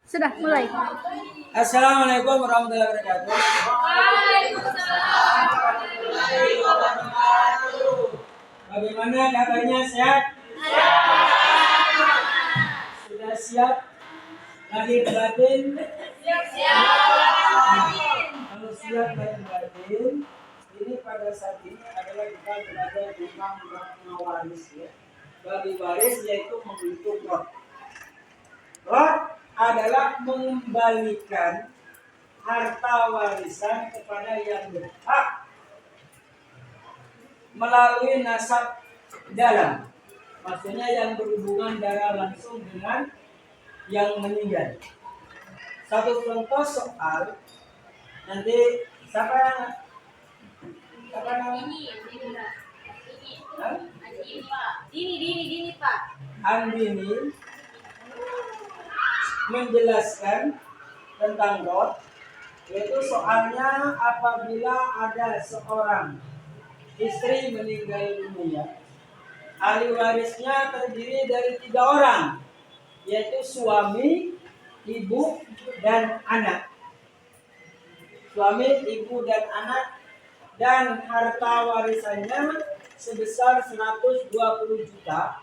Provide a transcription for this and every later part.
Sudah mulai. Assalamualaikum warahmatullahi wabarakatuh. Waalaikumsalam warahmatullahi wabarakatuh. Bagaimana kabarnya, sehat? Sudah siap lahir batin? Kalau siap lahir batin, ini pada saat ini adalah kita berada di makna waris ya. Bagi waris yaitu membentuk roh. Roh adalah mengembalikan harta warisan kepada yang berhak melalui nasab dalam, maksudnya yang berhubungan darah langsung dengan yang meninggal. Satu contoh soal, nanti siapa namanya? Dini Pak. Andini menjelaskan tentang roh, yaitu soalnya apabila ada seorang istri meninggal dunia, ahli warisnya terdiri dari 3 orang, yaitu suami, ibu, dan anak. Suami, ibu, dan anak, dan harta warisannya sebesar 120 juta.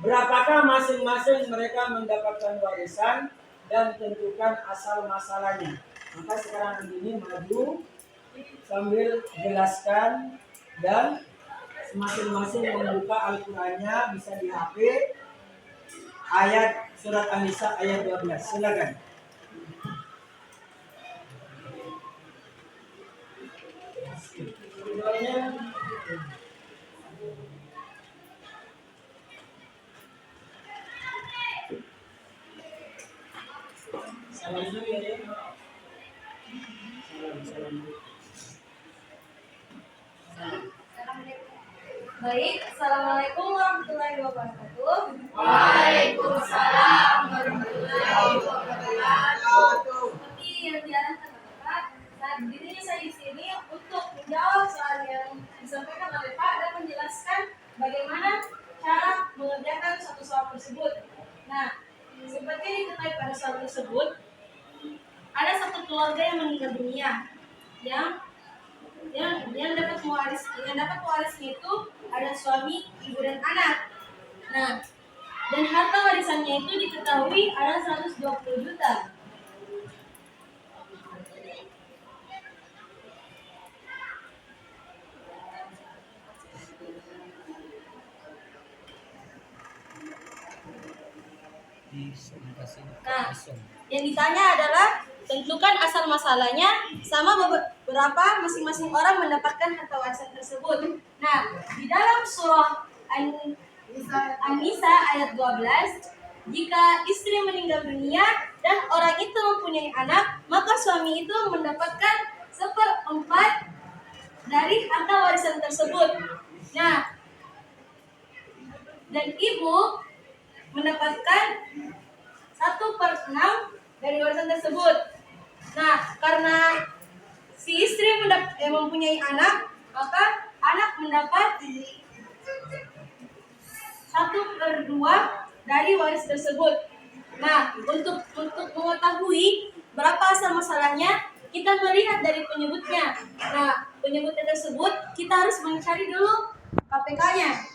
Berapakah masing-masing mereka mendapatkan warisan dan tentukan asal masalahnya. Maka sekarang ini maju sambil jelaskan dan masing-masing membuka Al-Qur'annya, bisa di HP ayat surat An-Nisa ayat 12. Silakan. Salam dulu ya. Salam. Baik, assalamualaikum warahmatullahi wabarakatuh. Waalaikumsalam warahmatullahi wabarakatuh. Seperti yang diarahkan Bapak, saat dirinya saya di sini untuk menjawab soal yang disampaikan oleh Pak dan menjelaskan bagaimana cara mengerjakan suatu soal tersebut. Nah, seperti diketahui pada soal tersebut, ada satu keluarga yang meninggal dunia yang dapat warisnya itu ada suami, ibu, dan anak. Nah, dan harta warisannya itu diketahui ada 120 juta. Nah, yang ditanya adalah tentukan asal masalahnya sama beberapa masing-masing orang mendapatkan harta warisan tersebut. Nah, di dalam surah An-Nisa ayat 12, jika istri meninggal dunia dan orang itu mempunyai anak, maka suami itu mendapatkan 1/4 dari harta warisan tersebut. Nah, dan ibu mendapatkan 1/6 dari warisan tersebut. Nah, karena si istri mempunyai anak, maka anak mendapat 1/2 dari waris tersebut. Nah, untuk mengetahui berapa asal masalahnya, kita melihat dari penyebutnya. Nah, penyebutnya tersebut kita harus mencari dulu KPK-nya.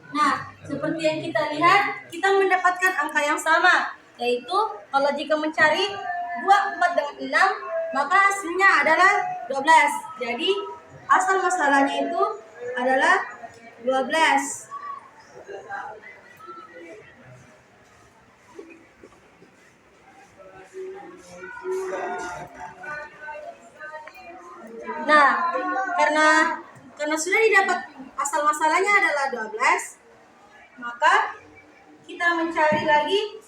Nah, seperti yang kita lihat, kita mendapatkan angka yang sama, yaitu kalau jika mencari 24 dengan 6, maka hasilnya adalah 12. Jadi, asal masalahnya itu adalah 12. Nah, karena sudah didapat asal masalahnya adalah 12, maka kita mencari lagi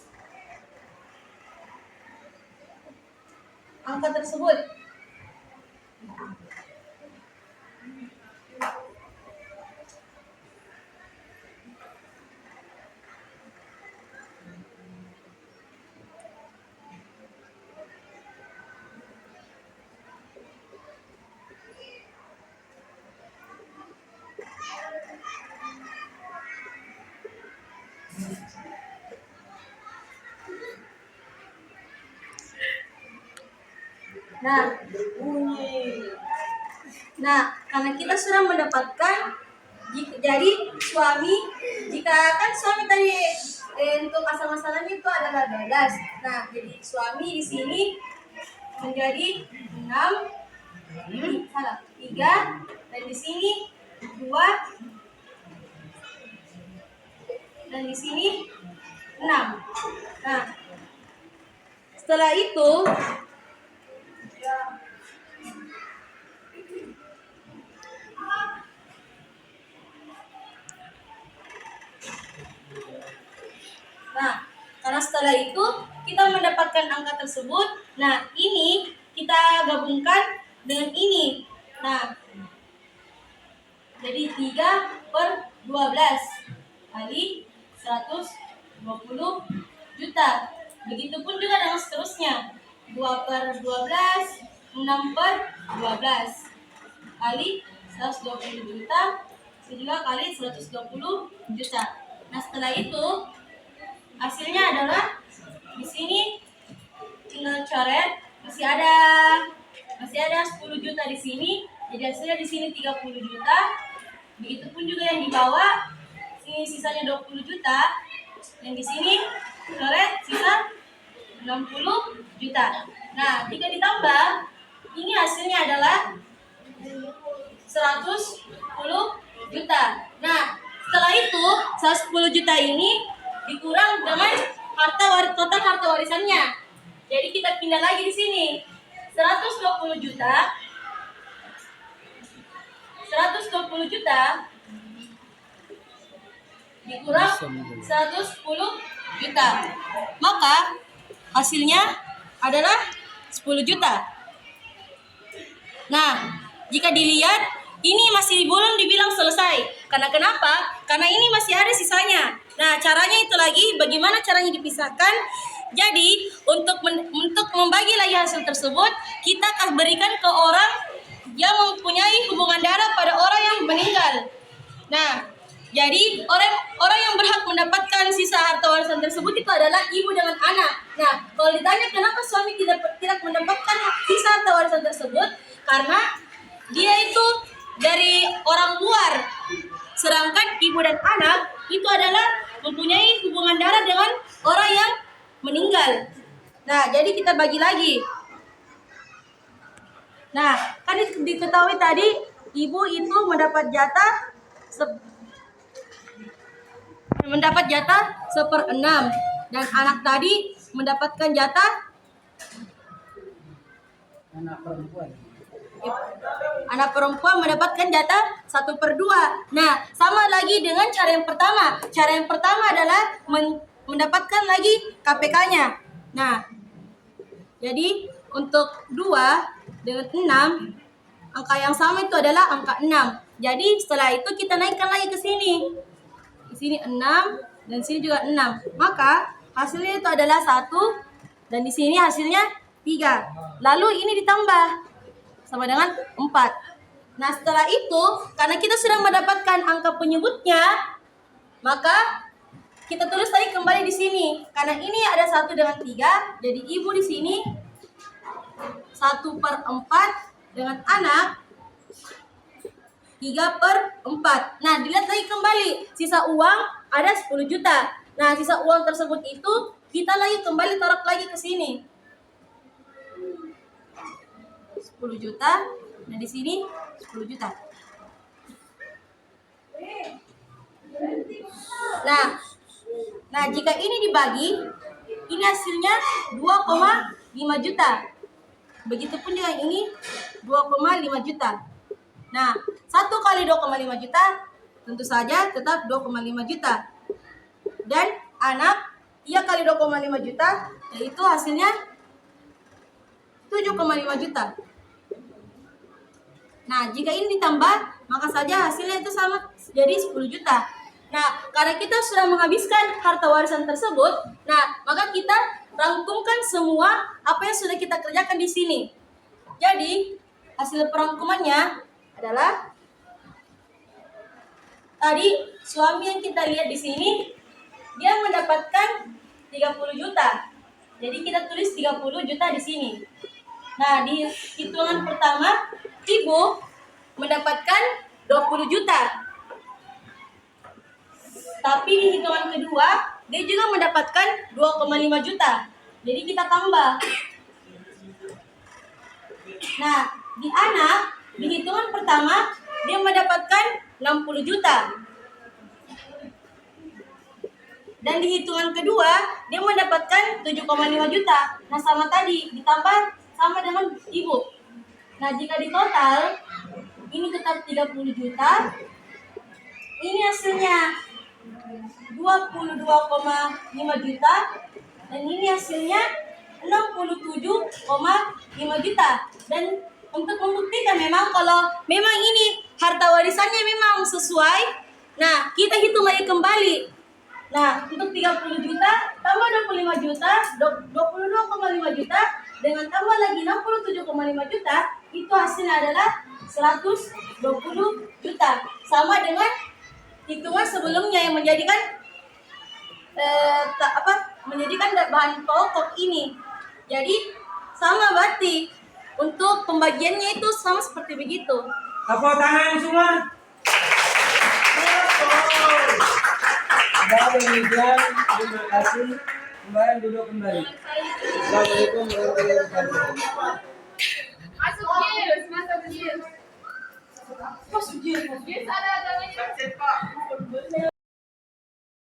angka tersebut. Nah, berbunyi. Nah, karena kita sudah mendapatkan jadi suami, jika kan suami tadi untuk asal masalahnya itu adalah 12. Nah, jadi suami di sini menjadi 6, salah, 3, dan di sini 2, dan di sini 6. Nah, setelah itu karena setelah itu kita mendapatkan angka tersebut. Nah, ini kita gabungkan dengan ini. Nah, jadi 3/12 kali 120 juta. Begitupun juga dengan seterusnya. 2/12, 6/12 kali 120 juta, juga kali 120 juta. Nah, setelah itu hasilnya adalah di sini tinggal coret, masih ada 10 juta di sini. Jadi hasilnya di sini 30 juta. Begitupun juga yang di bawah, sini sisanya 20 juta. Yang di sini coret sisa 60 juta. Nah, jika ditambah, ini hasilnya adalah 110 juta. Nah, setelah itu 110 juta ini dikurang dengan total harta warisannya. Jadi kita pindah lagi di sini. 120 juta dikurang 110 juta. Maka hasilnya adalah 10 juta. Nah, jika dilihat ini masih belum dibilang selesai. Karena kenapa? Karena ini masih ada sisanya. Nah, caranya itu lagi, bagaimana caranya dipisahkan? Jadi, untuk membagi lagi hasil tersebut, kita akan berikan ke orang yang mempunyai hubungan darah pada orang yang meninggal. Nah, jadi orang yang berhak mendapatkan sisa harta warisan tersebut itu adalah ibu dengan anak. Nah, kalau ditanya kenapa suami tidak mendapatkan sisa harta warisan tersebut, karena dia itu dari orang luar, sedangkan ibu dan anak itu adalah mempunyai hubungan darah dengan orang yang meninggal. Nah, jadi kita bagi lagi. Nah, kan diketahui tadi ibu itu mendapat jatah 1/6 dan anak tadi mendapatkan jatah anak perempuan mendapatkan jatah 1/2. Nah, sama lagi dengan cara yang pertama. Cara yang pertama adalah mendapatkan lagi KPK-nya. Nah, jadi untuk 2 dengan 6, angka yang sama itu adalah angka 6. Jadi setelah itu kita naikkan lagi ke sini. Di sini 6 dan sini juga 6. Maka hasilnya itu adalah 1 dan di sini hasilnya 3. Lalu ini ditambah sama dengan 4. Nah, setelah itu karena kita sudah mendapatkan angka penyebutnya, maka kita tulis lagi kembali di sini. Karena ini ada 1 dengan 3, jadi ibu di sini 1/4 dengan anak 3/4. Nah, dilihat lagi kembali. Sisa uang ada 10 juta. Nah, sisa uang tersebut itu kita lagi kembali taruh lagi ke sini. 10 juta. Nah, di sini 10 juta. Nah, jika ini dibagi, ini hasilnya 2,5 juta. Begitupun dengan ini 2,5 juta. Nah, 1 kali 2,5 juta tentu saja tetap 2,5 juta. Dan anak 3 kali 2,5 juta yaitu hasilnya 7,5 juta. Nah, jika ini ditambah, maka saja hasilnya itu sama jadi 10 juta. Nah, karena kita sudah menghabiskan harta warisan tersebut, nah, maka kita rangkumkan semua apa yang sudah kita kerjakan di sini. Jadi, hasil perangkumannya adalah tadi suami yang kita lihat di sini dia mendapatkan 30 juta. Jadi kita tulis 30 juta di sini. Nah, di hitungan pertama, ibu mendapatkan 20 juta. Tapi di hitungan kedua, dia juga mendapatkan 2,5 juta. Jadi kita tambah. Nah, di anak, di hitungan pertama, dia mendapatkan 60 juta. Dan di hitungan kedua, dia mendapatkan 7,5 juta. Nah, sama tadi, ditambah sama dengan ibu. Nah, jika di total, ini tetap 30 juta. Ini hasilnya 22,5 juta. Dan ini hasilnya 67,5 juta. Dan untuk membuktikan memang kalau memang ini harta warisannya memang sesuai, nah kita hitung lagi kembali. Nah, untuk 30 juta tambah 25 juta, 22,5 juta dengan tambah lagi 67,5 juta, itu hasilnya adalah 120 juta. Sama dengan hitungan sebelumnya yang menjadikan menjadikan bahan pokok ini. Jadi sama berarti untuk pembagiannya itu sama seperti begitu. Tepuk tangan semua. Demikian, terima kasih. Kembali duduk kembali. Assalamualaikum warahmatullahi wabarakatuh. Masuk Gil, masuk Gil. Masuk Gil. Gil ada